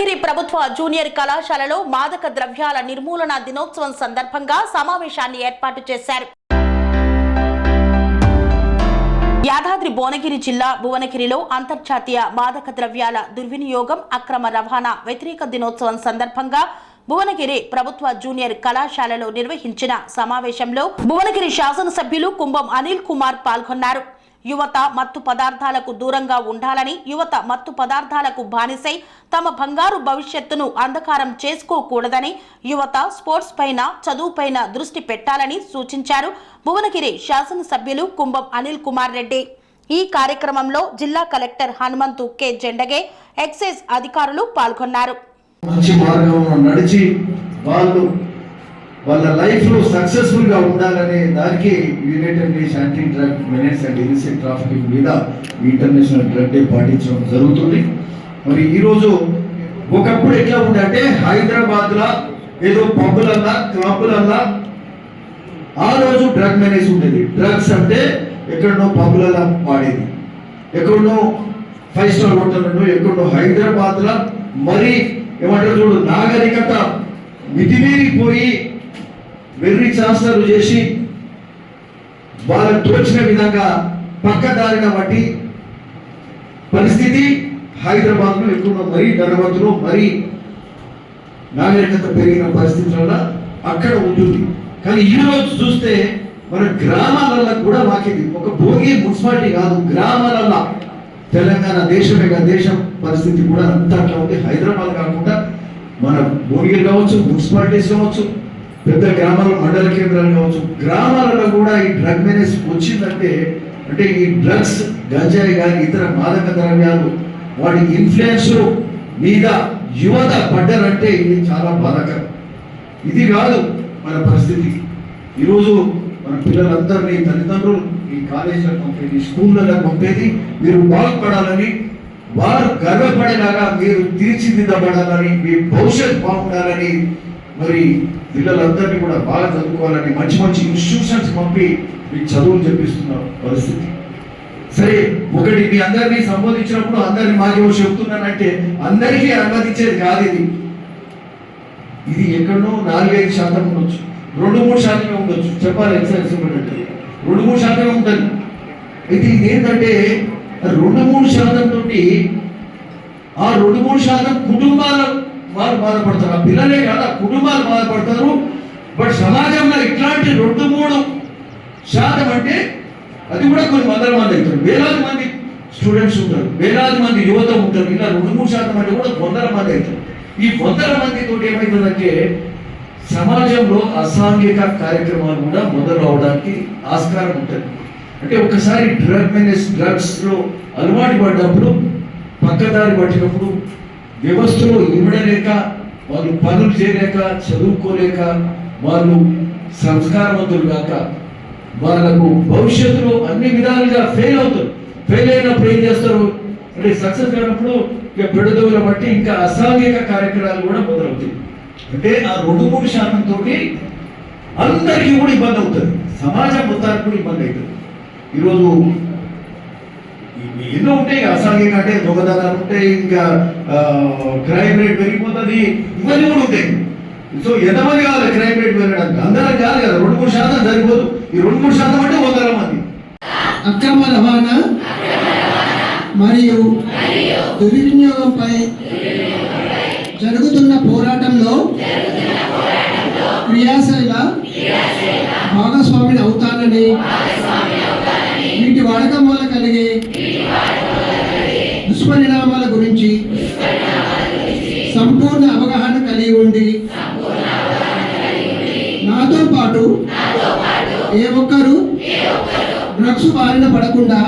భువనగిరి ప్రభుత్వ జూనియర్ కళాశాలలో మాదక ద్రవ్యాల నిర్మూలన దినోత్సవం సందర్భంగా సమావేశాన్ని ఏర్పాటు చేశారు. యాదాద్రి భువనగిరి జిల్లా భువనగిరిలో అంతర్జాతీయ మాదక ద్రవ్యాల దుర్వినియోగం అక్రమ రవాణా వ్యతిరేక దినోత్సవం సందర్భంగా భువనగిరి ప్రభుత్వ జూనియర్ కళాశాలలో నిర్వహించిన సమావేశంలో భువనగిరి శాసనసభ్యులు కుంభం అనిల్ కుమార్ పాల్గొన్నారు. యువత మత్తు పదార్థాలకు దూరంగా ఉండాలని, యువత మత్తు పదార్థాలకు బానిసై తమ బంగారు భవిష్యత్తును అంధకారం చేసుకోకూడదని, యువత స్పోర్ట్స్ పైన, చదువుపైన దృష్టి పెట్టాలని సూచించారు. భువనగిరి శాసనసభ్యులు కుంభం అనిల్ కుమార్ రెడ్డి. ఈ కార్యక్రమంలో జిల్లా collector Hanumanthu K Jendage, excise అధికారులు పాల్గొన్నారు. మంచి మార్గంలో నడిచి వాళ్ళ లైఫ్ లో సక్సెస్ఫుల్ గా ఉండాలనే దానికి United nations anti drug menace and illicit trafficking మీద ఇంటర్నేషనల్ డ్రగ్ డే పాటించడం జరుగుతుంది. మరి ఈరోజు ఒకప్పుడు ఎట్లా ఉందంటే హైదరాబాద్ లా ఏదో పబ్బులల్లా క్లబ్బులల్లా ఆ రోజు డ్రగ్ మెనేజ్ ఉండేది. డ్రగ్స్ అంటే ఎక్కడనో పబ్బులల్లా వాడేది, ఎక్కడనో 5 స్టార్ హోటల్లో, ఎక్కడనో హైదరాబాద్ లా మరి ఏమంటారు చూడు నాగరికత మితిమీరిపోయి వెర్రి శాస్త్రాలు చేసి వాళ్ళకు తోచిన విధంగా పక్కదారిన బట్టి పరిస్థితి హైదరాబాద్లో ఎక్కువ మరీ ధనవంతులు మరీ నాగరికత పెరిగిన పరిస్థితులలో అక్కడ ఉంటుంది. కానీ ఈ రోజు చూస్తే మన గ్రామాలలో కూడా మాకింది ఒక భోగి మున్సిపాలిటీ కాదు, గ్రామాలలో తెలంగాణ దేశమే దేశం పరిస్థితి కూడా అంతా అట్లా ఉంది. హైదరాబాద్ కాకుండా మన భువనగిరి కావచ్చు, మున్సిపాలిటీస్ కావచ్చు, పెద్ద గ్రామాల మండల కేంద్రాలు కావచ్చు, గ్రామాలలో కూడా ఈ డ్రగ్ మెనేజ్ వచ్చిందంటే అంటే ఈ డ్రగ్స్ గంజాయి కానీ ఇతర మాదక ద్రవ్యాలు వాటి ఇన్ఫ్లుయెన్స్ మీద యువత పడ్డారంటే ఇది చాలా బాధాకరం. ఇది కాదు మన పరిస్థితి. ఈరోజు మన పిల్లలందరినీ తల్లిదండ్రులు ఈ కాలేజీలకు పంపేది, స్కూళ్ళలో పంపేది మీరు బాగుపడాలని, వారు గర్వపడేలాగా మీరు తీర్చిదిద్దబడాలని, మీ భవిష్యత్ బాగుండాలని, మరి పిల్లలందరినీ కూడా బాగా చదువుకోవాలని మంచి మంచి ఇన్స్టిట్యూషన్స్ పంపి మీకు చదువులు చెప్పిస్తున్న పరిస్థితి. సరే, ఒకటి మీ అందరినీ సంబోధించినప్పుడు అందరినీ మాకేమో చెప్తున్నానంటే అందరికీ అనుమతించేది కాదు. ఇది ఎక్కడో 4-5% ఉండొచ్చు, 2-3% ఉండొచ్చు. చెప్పాలి ఎక్సైజ్ అంటే 2-3% ఉంటుంది. అయితే ఇది ఏంటంటే 2-3% తోటి ఆ 2-3% కుటుంబాలు వారు బాధపడతారు. ఆ పిల్లలే కాదు, ఆ కుటుంబాలు బాధపడతారు. బట్ సమాజంలో ఇట్లాంటి 2-3% అంటే అది కూడా కొన్ని వందల మంది అవుతారు, వేలాది మంది స్టూడెంట్స్ ఉంటారు, వేలాది మంది యువత ఉంటారు. ఇలా 2-3% అంటే కూడా వందల మంది అవుతారు. ఈ వందల మంది తోటి ఏమవుతుందంటే సమాజంలో అసాంఘిక కార్యక్రమాలు కూడా మొదలు అవడానికి ఆస్కారం ఉంటుంది. అంటే ఒకసారి డ్రగ్స్లో అలవాటు పడ్డప్పుడు, పక్కదారి పట్టినప్పుడు, వ్యవస్థలో ఇవ్వడలేక, వాళ్ళు పనులు చేయలేక, చదువుకోలేక, వాళ్ళు సంస్కారవంతులు కాక వాళ్ళకు భవిష్యత్తులో అన్ని విధాలుగా ఫెయిల్ అవుతారు. ఫెయిల్ అయినప్పుడు ఏం చేస్తారు అంటే సక్సెస్ అయినప్పుడు ఇక పెడదవుల బట్టి ఇంకా అసాంఘిక కార్యక్రమాలు కూడా మొదలవుతాయి. అంటే ఆ 2-3% తోటి అందరికీ కూడా ఇబ్బంది అవుతుంది, సమాజం మొత్తానికి కూడా ఇబ్బంది అవుతుంది. ఈరోజు ఎన్నో ఉంటాయి, అసాంఘిక అంటే దొంగతనాలు ఉంటాయి, ఇంకా క్రైమ్ రేట్ పెరిగిపోతుంది, ఇవన్నీ కూడా ఉంటాయి. సో ఎంతమంది కావాలి క్రైమ్ రేట్ పెరగడానికి? అందరం కాదు కదా, 2-3% సరిపోదు. ఈ 2-3% అంటే వందల మంది. అక్రమ రవాణా మరియు దుర్వినియోగంపై జరుగుతున్న పోరాటంలో క్రియాశీల భాగస్వామిని అవుతానని, వీటి వాడకం వల్ల కలిగే దుష్పరిణామాల గురించి సంపూర్ణ అవగాహన కలిగి ఉండి నాతో పాటు ఏ ఒక్కరూ డ్రగ్స్ బారిన పడకుండా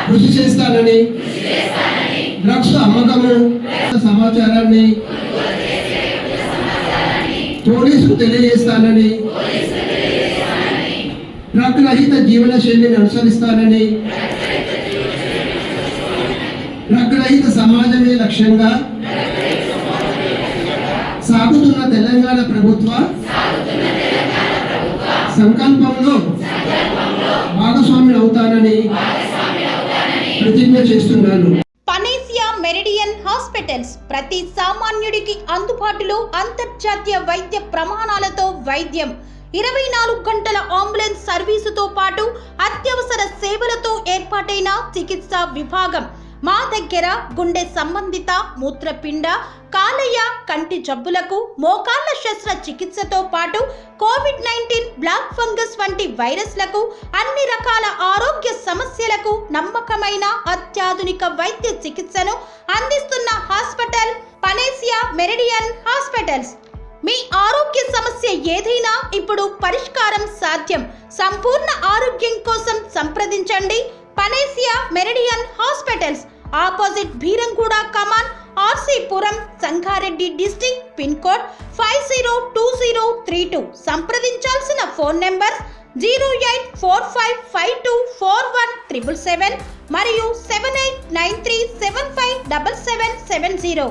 కృషి చేస్తానని, డ్రగ్స్ అమ్మకము సమాచారాన్ని పోలీసుకు తెలియజేస్తానని, డ్రగ్ రహిత జీవన శైలిని అనుసరిస్తానని, డ్రగ్ రహిత సమాజమే లక్ష్యంగా సాగుతున్న తెలంగాణ ప్రభుత్వ సంకల్పంలో భాగస్వామి అవుతానని ప్రతిజ్ఞ చేస్తున్నాను. పనేసియా మెరిడియన్ హాస్పిటల్స్ ప్రతి సామాన్యుడికి అందుబాటులో అంతర్జాతీయ వైద్య ప్రమాణాలతో వైద్యం 24 గంటల అంబులెన్స్ సర్వీసుతో పాటు అత్యవసర సేవలతో ఏర్పాటైన చికిత్సా విభాగం మా దగ్గర గుండె సంబంధిత మూత్రపిండ కాలేయ కంటి జబ్బులకు మోకాళ్ల శస్త్రచికిత్సతో పాటు కోవిడ్-19 బ్లాక్ ఫంగస్ వంటి వైరస్లకు అన్ని రకాల ఆరోగ్య సమస్యలకు నమ్మకమైన అత్యాధునిక వైద్య చికిత్సను అందిస్తున్న హాస్పిటల్ పనేసియా మెరిడియన్ హాస్పిటల్స్. మీ ఆరోగ్య సమస్య ఏదైనా ఇప్పుడు పరిష్కారం సాధ్యం. సంపూర్ణ ఆరోగ్యం కోసం సంప్రదించండి panacea meridian hospitals, opposite Beeramguda Kaman, RC Puram, Sangareddy district, pin code 502032. సంప్రదించాల్సిన ఫోన్ నెంబర్ 0845524177 మరియు 7893757770.